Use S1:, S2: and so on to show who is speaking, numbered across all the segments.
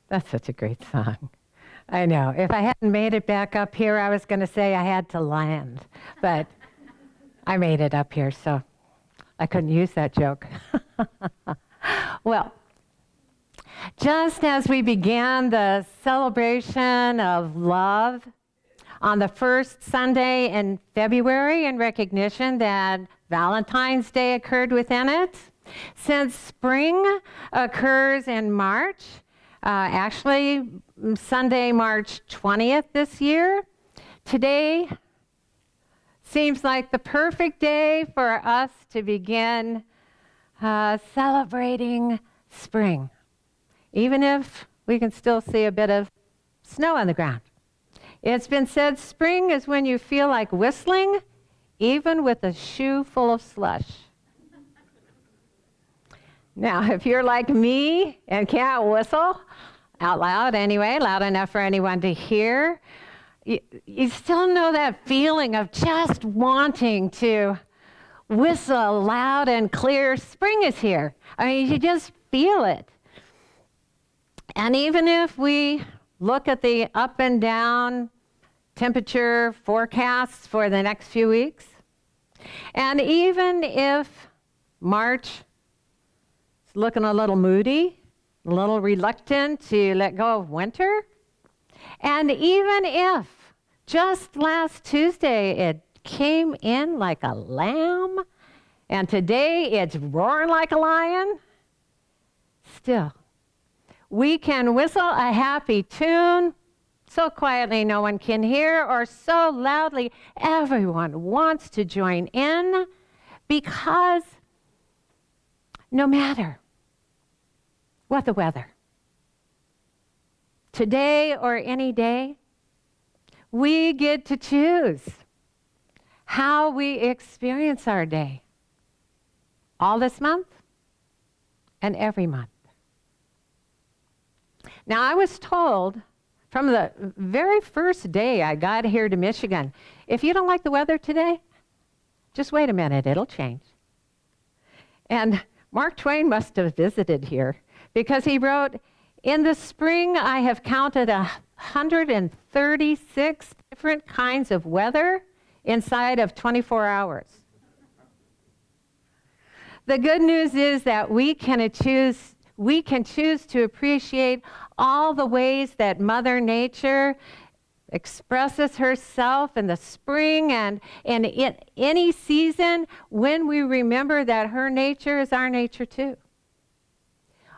S1: That's such a great song. I know. If I hadn't made it back up here, I was going to say I had to land. But I made it up here, so I couldn't use that joke. Well, just as we began the celebration of love on the first Sunday in February in recognition that Valentine's Day occurred within it, since spring occurs in March, actually Sunday, March 20th this year, today seems like the perfect day for us to begin celebrating spring, even if we can still see a bit of snow on the ground. It's been said spring is when you feel like whistling, even with a shoe full of slush. Now, if you're like me and can't whistle, out loud anyway, loud enough for anyone to hear, you still know that feeling of just wanting to whistle loud and clear. Spring is here. I mean, you just feel it. And even if we look at the up and down temperature forecasts for the next few weeks, and even if March is looking a little moody, a little reluctant to let go of winter, and even if just last Tuesday it came in like a lamb, and today it's roaring like a lion, still, we can whistle a happy tune so quietly no one can hear, or so loudly everyone wants to join in, because no matter what the weather, today or any day, we get to choose how we experience our day, all this month and every month. Now, I was told from the very first day I got here to Michigan, if you don't like the weather today, just wait a minute, it'll change. And Mark Twain must have visited here, because he wrote, "In the spring I have counted 136 different kinds of weather inside of 24 hours." The good news is that we can choose to appreciate all the ways that Mother Nature expresses herself in the spring and in any season, when we remember that her nature is our nature too.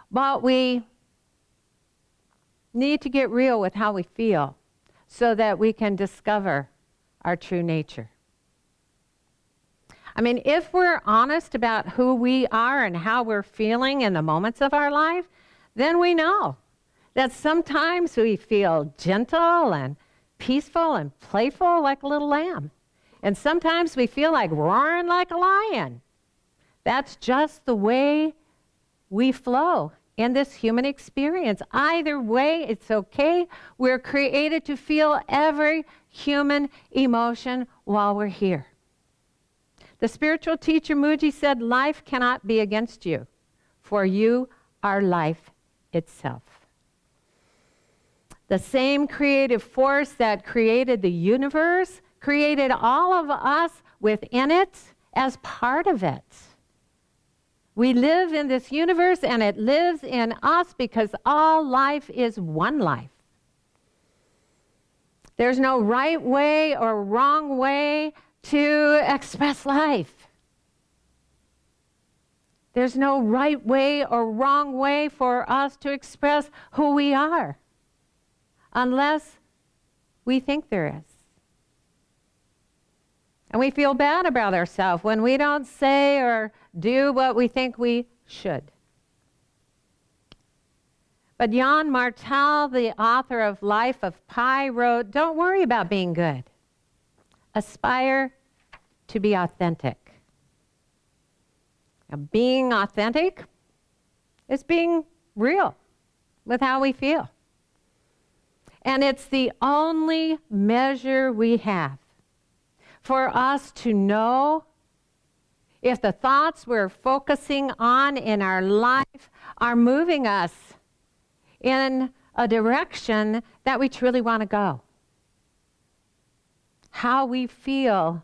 S1: But we need to get real with how we feel so that we can discover our true nature. I mean, if we're honest about who we are and how we're feeling in the moments of our life, then we know that sometimes we feel gentle and peaceful and playful like a little lamb. And sometimes we feel like roaring like a lion. That's just the way we flow in this human experience. Either way, it's okay. We're created to feel every human emotion while we're here. The spiritual teacher Muji said, "Life cannot be against you, for you are life itself." The same creative force that created the universe created all of us within it as part of it. We live in this universe, and it lives in us because all life is one life. There's no right way or wrong way to express life. There's no right way or wrong way for us to express who we are, unless we think there is. And we feel bad about ourselves when we don't say or do what we think we should. But Jan Martel, the author of Life of Pi, wrote, "Don't worry about being good. Aspire to be authentic." Now, being authentic is being real with how we feel. And it's the only measure we have for us to know if the thoughts we're focusing on in our life are moving us in a direction that we truly want to go. How we feel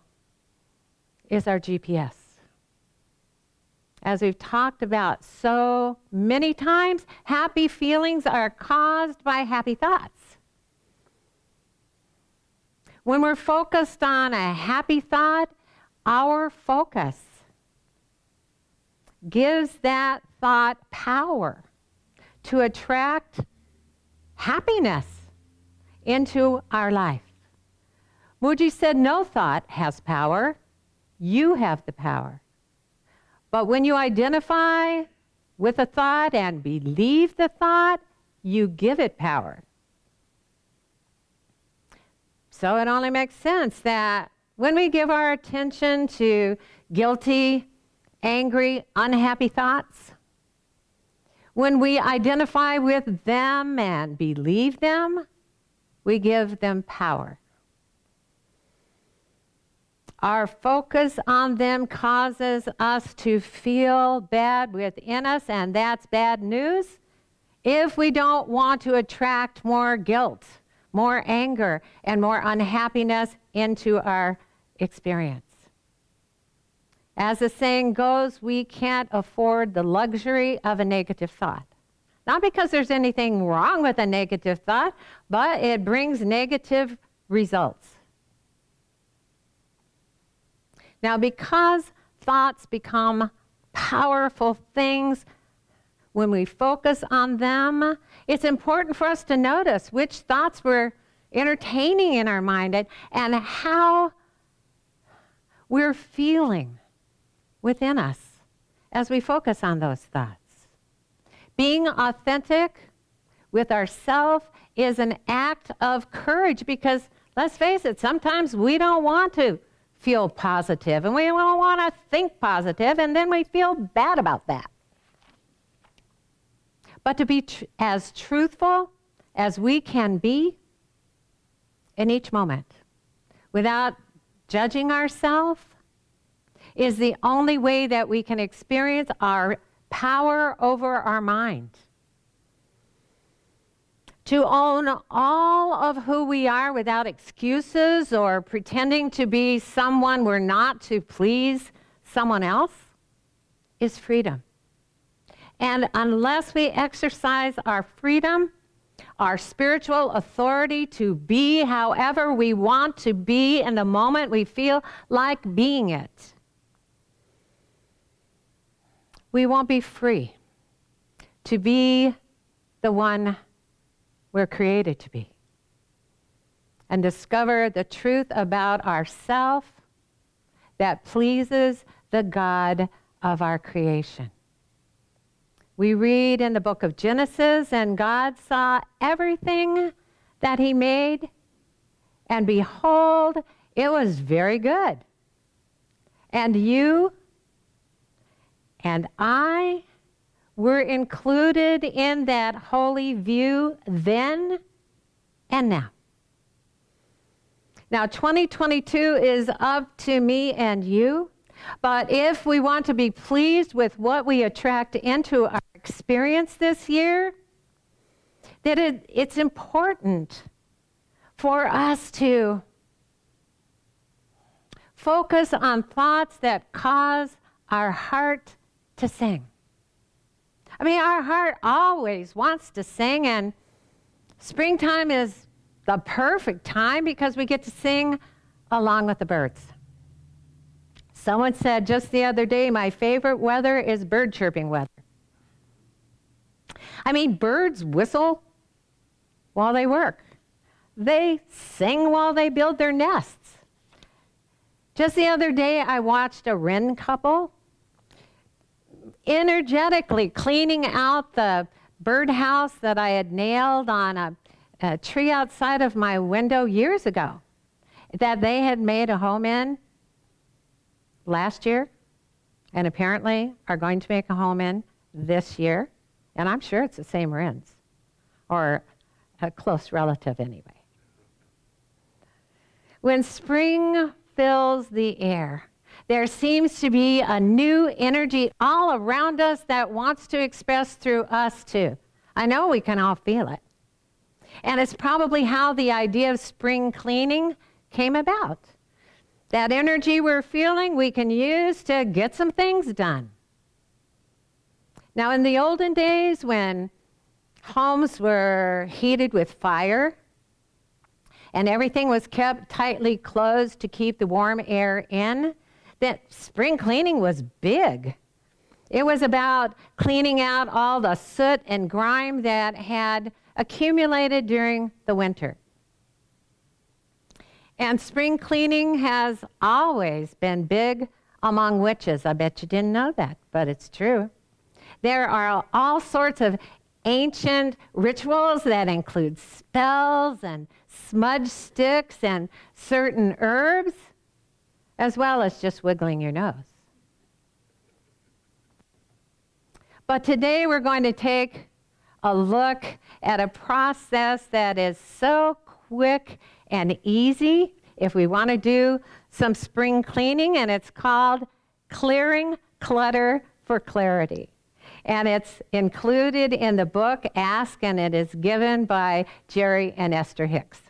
S1: is our GPS. As we've talked about so many times, happy feelings are caused by happy thoughts. When we're focused on a happy thought, our focus gives that thought power to attract happiness into our life. Moody said, no thought has power. You have the power. But when you identify with a thought and believe the thought, you give it power. So it only makes sense that when we give our attention to guilty, angry, unhappy thoughts, when we identify with them and believe them, we give them power. Our focus on them causes us to feel bad within us, and that's bad news if we don't want to attract more guilt, more anger, and more unhappiness into our experience. As the saying goes, we can't afford the luxury of a negative thought. Not because there's anything wrong with a negative thought, but it brings negative results. Now, because thoughts become powerful things when we focus on them, it's important for us to notice which thoughts we're entertaining in our mind and how we're feeling within us as we focus on those thoughts. Being authentic with ourselves is an act of courage because, let's face it, sometimes we don't want to feel positive and we don't want to think positive, and then we feel bad about that. But to be as truthful as we can be in each moment without judging ourselves is the only way that we can experience our power over our mind. To own all of who we are without excuses or pretending to be someone we're not to please someone else is freedom. And unless we exercise our freedom, our spiritual authority to be however we want to be in the moment we feel like being it, we won't be free to be the one we're created to be and discover the truth about ourselves that pleases the God of our creation. We read in the book of Genesis, and God saw everything that he made, and behold, it was very good. And you and I were included in that holy view then and now. Now, 2022 is up to me and you, but if we want to be pleased with what we attract into our experience this year, that it's important for us to focus on thoughts that cause our heart to sing. I mean, our heart always wants to sing, and springtime is the perfect time because we get to sing along with the birds. Someone said just the other day, my favorite weather is bird chirping weather. I mean, birds whistle while they work. They sing while they build their nests. Just the other day, I watched a wren couple energetically cleaning out the birdhouse that I had nailed on a tree outside of my window years ago that they had made a home in last year and apparently are going to make a home in this year. And I'm sure it's the same wrens, or a close relative anyway. When spring fills the air, there seems to be a new energy all around us that wants to express through us too. I know we can all feel it. And it's probably how the idea of spring cleaning came about. That energy we're feeling, we can use to get some things done. Now, in the olden days, when homes were heated with fire and everything was kept tightly closed to keep the warm air in, that spring cleaning was big. It was about cleaning out all the soot and grime that had accumulated during the winter. And spring cleaning has always been big among witches. I bet you didn't know that, but it's true. There are all sorts of ancient rituals that include spells and smudge sticks and certain herbs, as well as just wiggling your nose. But today we're going to take a look at a process that is so quick and easy if we want to do some spring cleaning, and it's called Clearing Clutter for Clarity. And it's included in the book Ask, and it is given by Jerry and Esther Hicks.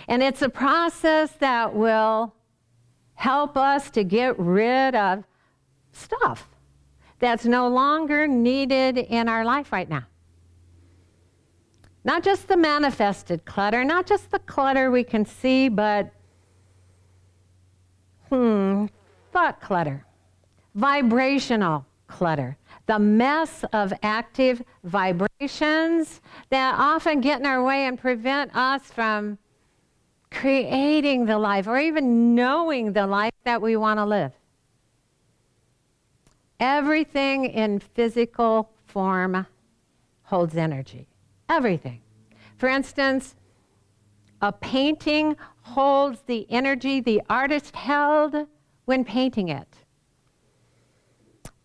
S1: And it's a process that will help us to get rid of stuff that's no longer needed in our life right now. Not just the manifested clutter, not just the clutter we can see, but thought clutter, vibrational clutter, the mess of active vibrations that often get in our way and prevent us from creating the life or even knowing the life that we want to live. Everything in physical form holds energy. Everything. For instance, a painting holds the energy the artist held when painting it.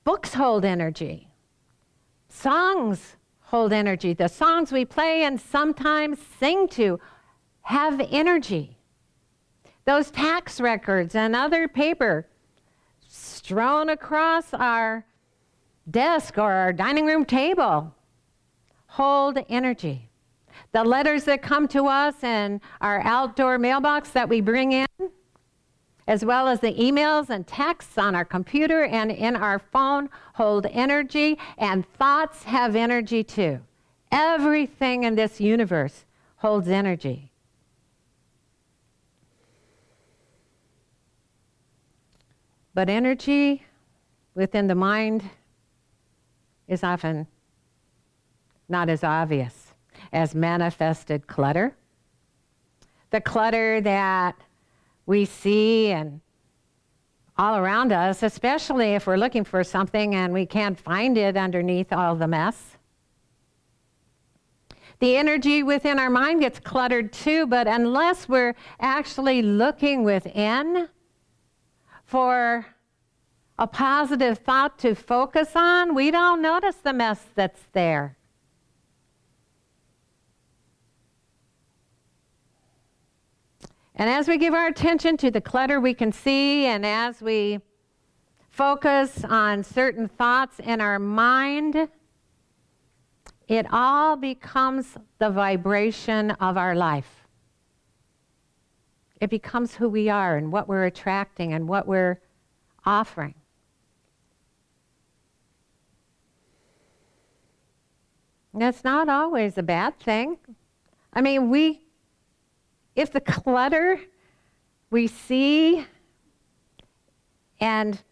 S1: Books hold energy. Songs hold energy. The songs we play and sometimes sing to have energy. Those tax records and other paper strewn across our desk or our dining room table hold energy. The letters that come to us in our outdoor mailbox that we bring in, as well as the emails and texts on our computer and in our phone, hold energy, and thoughts have energy too. Everything in this universe holds energy. But energy within the mind is often not as obvious as manifested clutter. The clutter that we see and all around us, especially if we're looking for something and we can't find it underneath all the mess. The energy within our mind gets cluttered too, but unless we're actually looking within for a positive thought to focus on, we don't notice the mess that's there. And as we give our attention to the clutter we can see, and as we focus on certain thoughts in our mind, it all becomes the vibration of our life. It becomes who we are and what we're attracting and what we're offering. And that's not always a bad thing. I mean, if the clutter we see and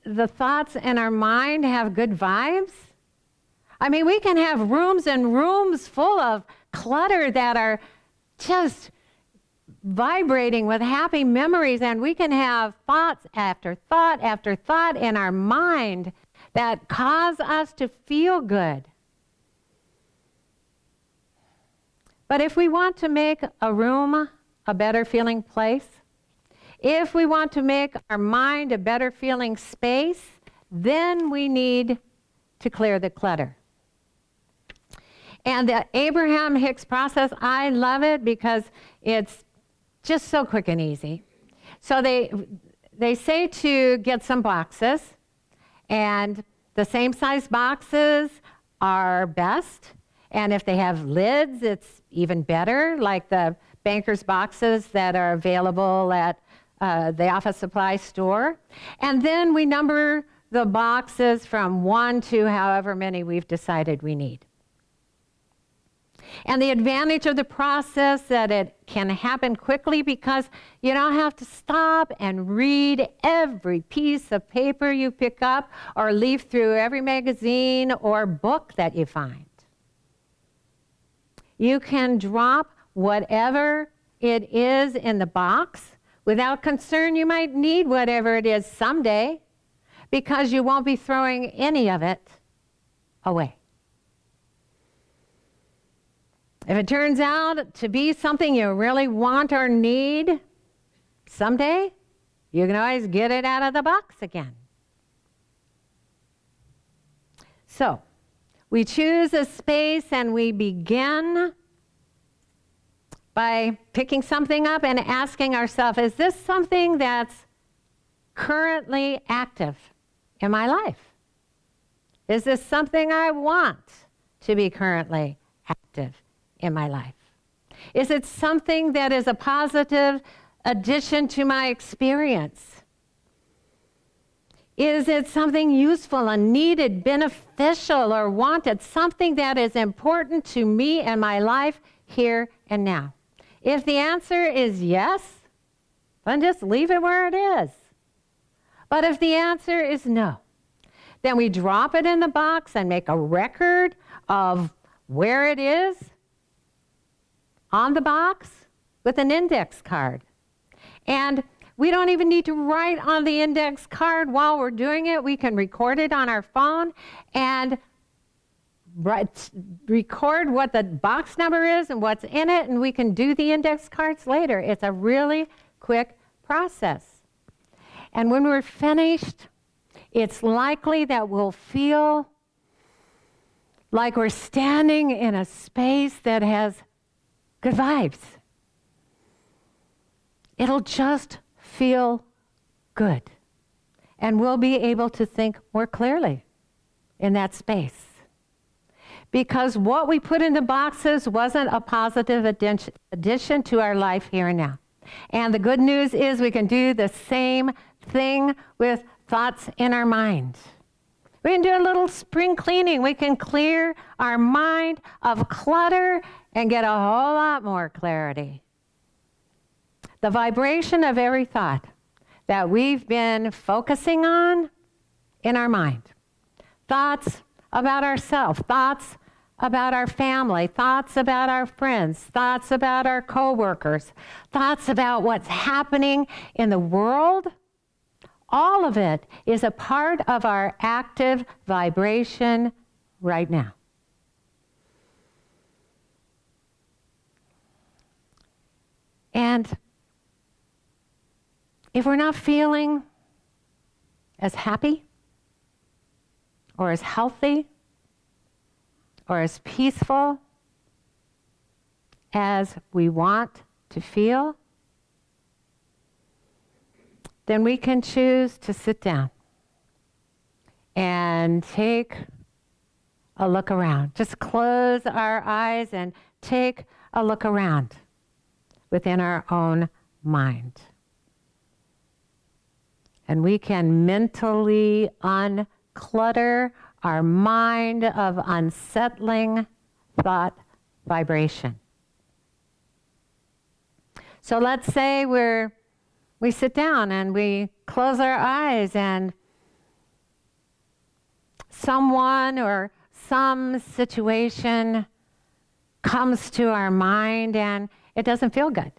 S1: the thoughts in our mind have good vibes, I mean, we can have rooms and rooms full of clutter that are just vibrating with happy memories, and we can have thoughts after thought after thought in our mind that cause us to feel good. But if we want to make a room a better feeling place, if we want to make our mind a better feeling space, then we need to clear the clutter. And the Abraham Hicks process, I love it because it's just so quick and easy. So they say to get some boxes, and the same size boxes are best. And if they have lids, it's even better, like the banker's boxes that are available at the office supply store. And then we number the boxes from 1 to however many we've decided we need. And the advantage of the process that it can happen quickly because you don't have to stop and read every piece of paper you pick up or leaf through every magazine or book that you find. You can drop whatever it is in the box without concern you might need whatever it is someday because you won't be throwing any of it away. If it turns out to be something you really want or need someday, you can always get it out of the box again. So, we choose a space and we begin by picking something up and asking ourselves, is this something that's currently active in my life? Is this something I want to be currently active in my life? Is it something that is a positive addition to my experience? Is it something useful and needed, beneficial, or wanted, something that is important to me and my life here and now? If the answer is yes, then just leave it where it is. But if the answer is no, then we drop it in the box and make a record of where it is on the box with an index card. And we don't even need to write on the index card while we're doing it. We can record it on our phone and record what the box number is and what's in it, and we can do the index cards later. It's a really quick process. And when we're finished, it's likely that we'll feel like we're standing in a space that has good vibes. It'll just feel good. And we'll be able to think more clearly in that space. Because what we put in the boxes wasn't a positive addition to our life here and now. And the good news is we can do the same thing with thoughts in our mind. We can do a little spring cleaning. We can clear our mind of clutter and get a whole lot more clarity. The vibration of every thought that we've been focusing on in our mind. Thoughts about ourselves, thoughts about our family, thoughts about our friends, thoughts about our coworkers, thoughts about what's happening in the world. All of it is a part of our active vibration right now. And if we're not feeling as happy or as healthy or as peaceful as we want to feel, then we can choose to sit down and take a look around. Just close our eyes and take a look around within our own mind. And we can mentally unclutter our mind of unsettling thought vibration. So let's say we sit down and we close our eyes and someone or some situation comes to our mind and it doesn't feel good.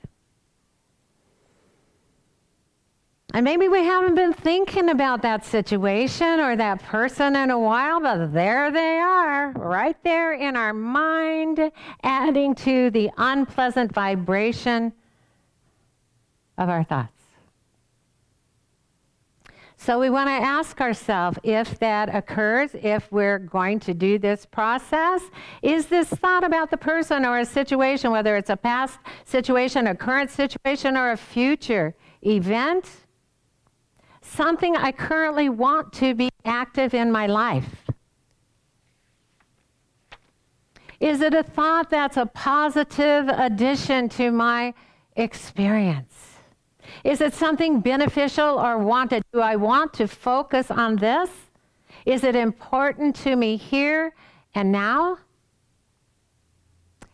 S1: And maybe we haven't been thinking about that situation or that person in a while, but there they are, right there in our mind, adding to the unpleasant vibration of our thoughts. So we want to ask ourselves if that occurs, if we're going to do this process, is this thought about the person or a situation, whether it's a past situation, a current situation, or a future event, something I currently want to be active in my life? Is it a thought that's a positive addition to my experience? Is it something beneficial or wanted? Do I want to focus on this? Is it important to me here and now?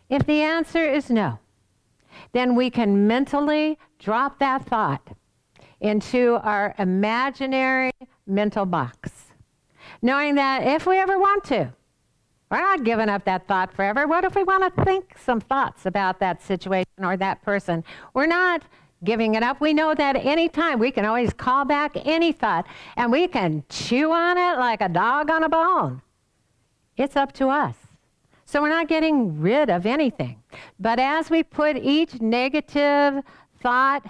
S1: If the answer is no, then we can mentally drop that thought into our imaginary mental box, knowing that if we ever want to, we're not giving up that thought forever. What if we want to think some thoughts about that situation or that person? We're not giving it up. We know that any time we can always call back any thought, and we can chew on it like a dog on a bone. It's up to us. So we're not getting rid of anything. But as we put each negative thought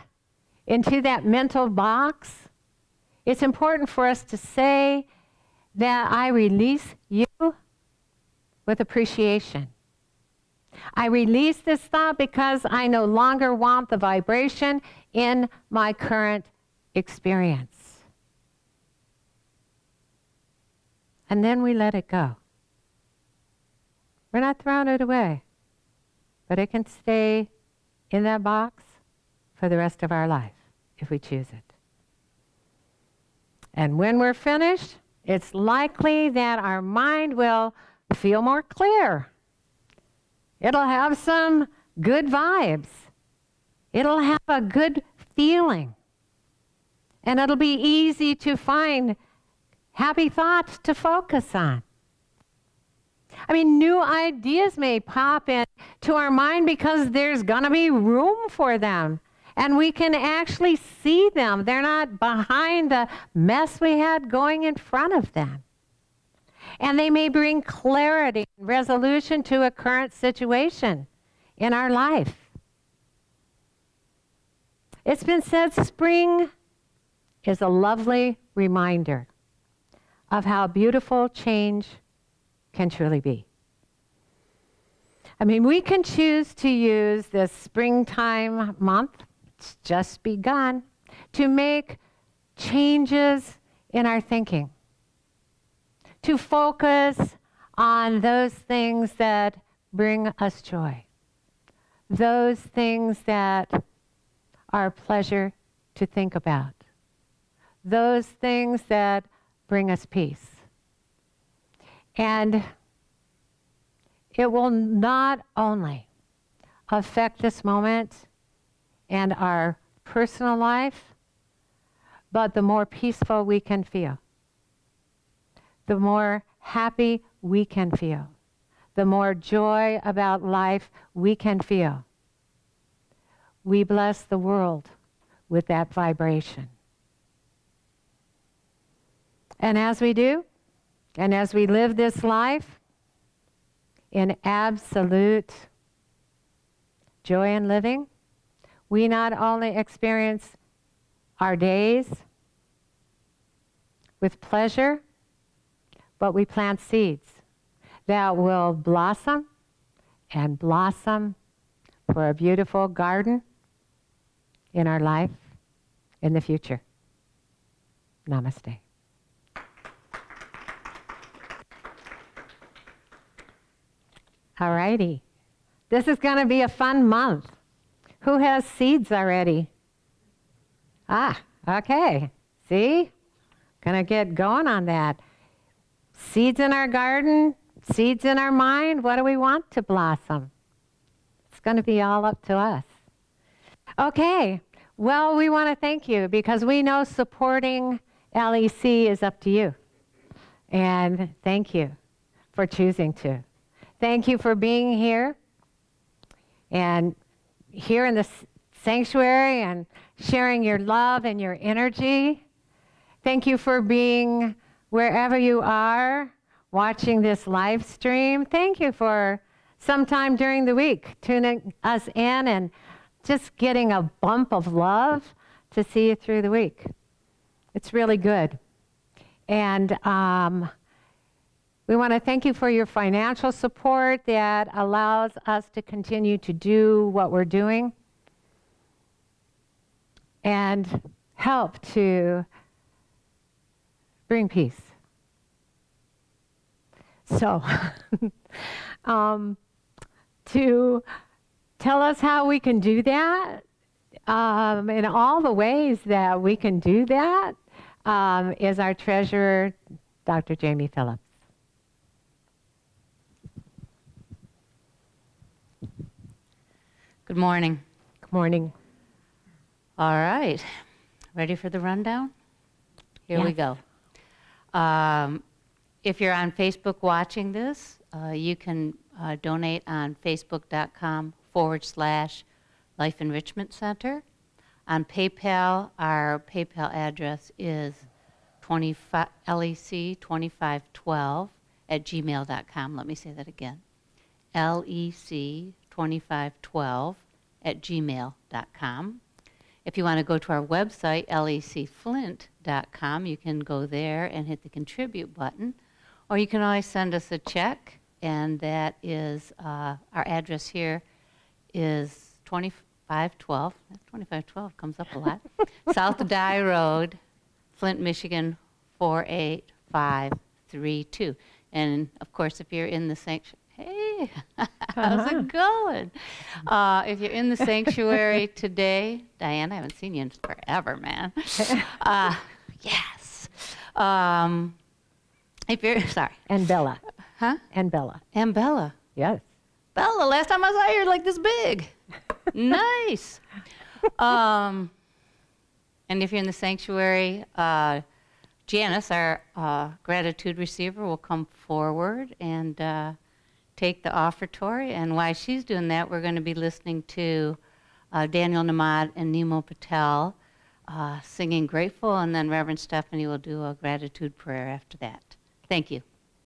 S1: into that mental box, it's important for us to say that I release you with appreciation. I release this thought because I no longer want the vibration in my current experience. And then we let it go. We're not throwing it away, but it can stay in that box for the rest of our life if we choose it. And when we're finished, it's likely that our mind will feel more clear. It'll have some good vibes. It'll have a good feeling. And it'll be easy to find happy thoughts to focus on. I mean, new ideas may pop into our mind because there's going to be room for them. And we can actually see them. They're not behind the mess we had going in front of them. And they may bring clarity and resolution to a current situation in our life. It's been said spring is a lovely reminder of how beautiful change can truly be. I mean, we can choose to use this springtime month, it's just begun, to make changes in our thinking, to focus on those things that bring us joy, those things that are a pleasure to think about, those things that bring us peace. And it will not only affect this moment and our personal life, but the more peaceful we can feel, the more happy we can feel, the more joy about life we can feel. We bless the world with that vibration. And as we do, and as we live this life in absolute joy and living, we not only experience our days with pleasure, but we plant seeds that will blossom and blossom for a beautiful garden in our life in the future. Namaste. All righty. This is going to be a fun month. Who has seeds already? Okay. See? Gonna get going on that. Seeds in our garden, seeds in our mind. What do we want to blossom? It's going to be all up to us. Okay. Well, we want to thank you because we know supporting LEC is up to you. And thank you for choosing to. Thank you for being here and here in the sanctuary and sharing your love and your energy. Thank you for being wherever you are watching this live stream. Thank you for sometime during the week tuning us in and just getting a bump of love to see you through the week. It's really good. And we want to thank you for your financial support that allows us to continue to do what we're doing and help to bring peace. So, to tell us how we can do that, in all the ways that we can do that, is our treasurer, Dr. Jamie Phillips.
S2: Good morning.
S1: Good morning.
S2: All right. Ready for the rundown? Here we
S1: Yes.
S2: go. If you're on Facebook watching this, you can donate on facebook.com/Life Enrichment Center. On PayPal, our PayPal address is lec2512@gmail.com. Let me say that again. lec2512@gmail.com. If you want to go to our website, lecflint.com, you can go there and hit the contribute button. Or you can always send us a check, and that is, our address here is 2512. 2512 comes up a lot. South Dye Road, Flint, Michigan, 48532. And of course, if you're in the sanctuary, hey, how's it going? If you're in the sanctuary today, Diane, I haven't seen you in forever, man. Yes. If you're, sorry.
S1: And Bella.
S2: Huh?
S1: And Bella.
S2: And Bella.
S1: Yes.
S2: Bella, last time I saw you, you're like this big. Nice. And if you're in the sanctuary, Janice, our gratitude receiver, will come forward and take the offertory. And while she's doing that, we're going to be listening to Daniel Namad and Nemo Patel singing Grateful, and then Reverend Stephanie will do a gratitude prayer after that. Thank you.